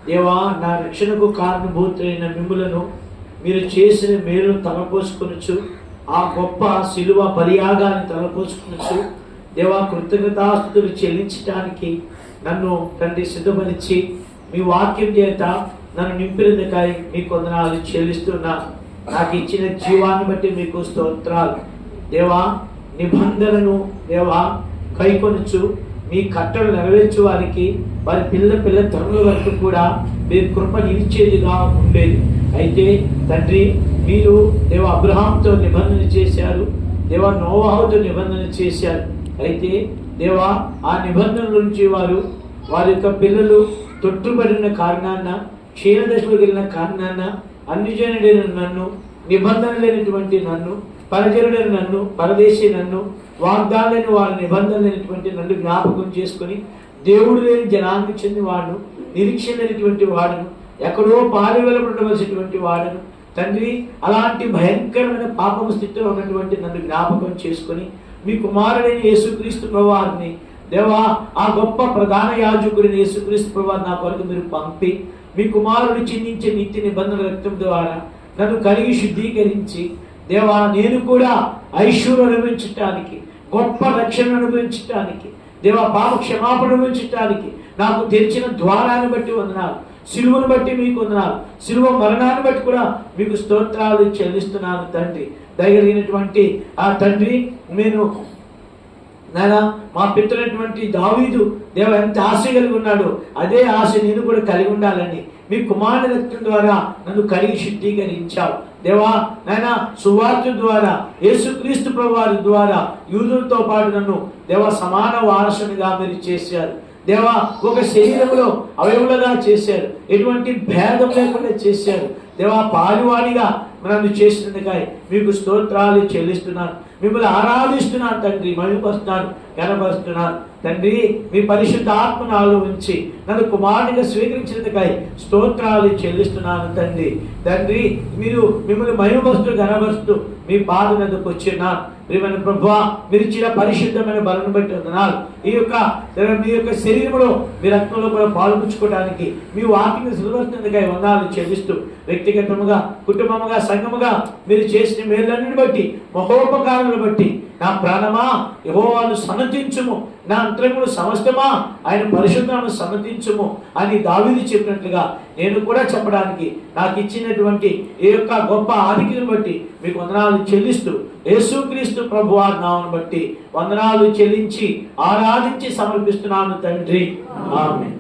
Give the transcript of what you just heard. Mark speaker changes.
Speaker 1: దేవా, నా రక్షణకు కారణభూతులైన మిమ్ములను మీరు చేసిన మేలును తలపోసుకొనొచ్చు, ఆ గొప్ప శిలువ బలియాగాన్ని తలపోసుకొనొచ్చు. దేవా, కృతజ్ఞతాస్తుతులు చెల్లించడానికి నన్ను తండ్రి సిద్ధపరిచి మీ వాక్యం చేత నన్ను నింపినందుకై మీకు వందనాలు చెల్లిస్తున్నా. నాకు ఇచ్చిన జీవాన్ని బట్టి మీకు స్తోత్రాలు. దేవా, నిబంధనను దేవా కైకొనొచ్చు, మీ కట్టలు నెరవేర్చు వారికి వారి పిల్ల తరముల వరకు కూడా మీరు కృప నిలిచేదిగా ఉండేది. అయితే తండ్రి, మీరు దేవ అబ్రహాంతో నిబంధన చేశారు, దేవ నోవాహుతో నిబంధన చేశారు. అయితే దేవా, ఆ నిబంధనల నుంచి వారి యొక్క పిల్లలు తొట్టుబడిన కారణాన, క్షీణదశలోకి వెళ్ళిన కారణాన అన్యజనుడైన నన్ను, నిబంధన లేనటువంటి నన్ను, పరజనుడైన నన్ను, పరదేశీ నన్ను, వాగ్దానం లేని వారి నిబంధన లేనటువంటి నన్ను జ్ఞాపకం చేసుకుని, దేవుడు లేని జనానికి చెందిన వాడును, నిరీక్షణ లేనటువంటి వాడును, ఎక్కడో పారివెలబడవలసినటువంటి వాడును తండ్రి, అలాంటి భయంకరమైన పాపము స్థితిలో ఉన్నటువంటి నన్ను జ్ఞాపకం చేసుకుని మీ కుమారుడైన యేసుక్రీస్తు ప్రభువారిని దేవా, ఆ గొప్ప ప్రధాన యాజకుడిని యేసుక్రీస్తు ప్రభువారిని నా కొరకు మీరు పంపి మీ కుమారుడు చిందించే నిత్య నిబంధన రక్తం ద్వారా నన్ను కడిగి శుద్ధీకరించి దేవా, నేను కూడా ఐశ్వర్యం అనుభవించటానికి, గొప్ప రక్షణ అనుభవించటానికి, దేవా పాప క్షమాపణ అనుభవించటానికి నాకు తెరిచిన ద్వారాన్ని బట్టి వందనాలు. సిలువను బట్టి మీకు వందనాలు. సిలువ మరణాన్ని బట్టి కూడా మీకు స్తోత్రాలు చెల్లిస్తున్నాను తండ్రి. దయగలిగినటువంటి ఆ తండ్రి, నేను నాయన మా పితృటువంటి దావీదు దేవ ఎంత ఆశ కలిగి ఉన్నాడో అదే ఆశ నేను కూడా కలిగి ఉండాలని మీ కుమారుని రక్తం ద్వారా నన్ను కడిగి శుద్ధీకరించావు దేవా. నాయన సువార్త ద్వారా, యేసుక్రీస్తు ప్రభువారి ద్వారా యూదులతో పాటు నన్ను దేవ సమాన వారసునిగా మీరు చేశారు దేవా. ఒక శరీరంలో అవయవులుగా చేశారు, ఎటువంటి భేదం లేకుండా చేశారు దేవా. పాలువాడిగా నన్ను చేసినందుకై మీకు స్తోత్రాలు చెల్లిస్తున్నాను. మిమ్మల్ని ఆరాధిస్తున్నాను తండ్రి, మహిమపరుస్తున్నాను, కనపరుస్తున్నాను తండ్రి. మీ పరిశుద్ధ ఆత్మ నాలో ఉంచి నన్ను కుమారునిగా స్వీకరించినందుకై స్తోత్రాలు చెల్లిస్తున్నాను తండ్రి. తండ్రి, మీరు మిమ్మల్ని మహిమపరుస్తూ కనపరుస్తూ మీ పాద మీదకు వచ్చిన్నాను. ప్రియమైన ప్రభువా, మీరు ఇచ్చిన పరిశుద్ధమైన బలను బట్టి వందనాలు. మీ యొక్క శరీరంలో మీ రక్తంలో కూడా పాల్పంచుకోవడానికి మీ వాక్యం సిద్ధపడుతున్నందుకై వందనాలు చెల్లిస్తూ, వ్యక్తిగతముగా, కుటుంబముగా, సంఘముగా మీరు చేసిన మేళ్ళన్నిటిని బట్టి, మహోపకారాలను బట్టి నా ప్రాణమా యెహోవాను సన్నతించుము, నా అంతరంగములు సమస్తమా ఆయన పరిశుద్ధమును సన్నతించుము అని దావీదు చెప్పినట్లుగా నేను కూడా చెప్పడానికి నాకు ఇచ్చినటువంటి ఈ యొక్క గొప్ప ఆధిక్యతను బట్టి మీకు వందనాలు చెల్లిస్తూ, యేసుక్రీస్తు ప్రభువారి నామమును బట్టి వందనాలు చెల్లించి ఆరాధించి సమర్పిస్తున్నాను తండ్రి. ఆమేన్.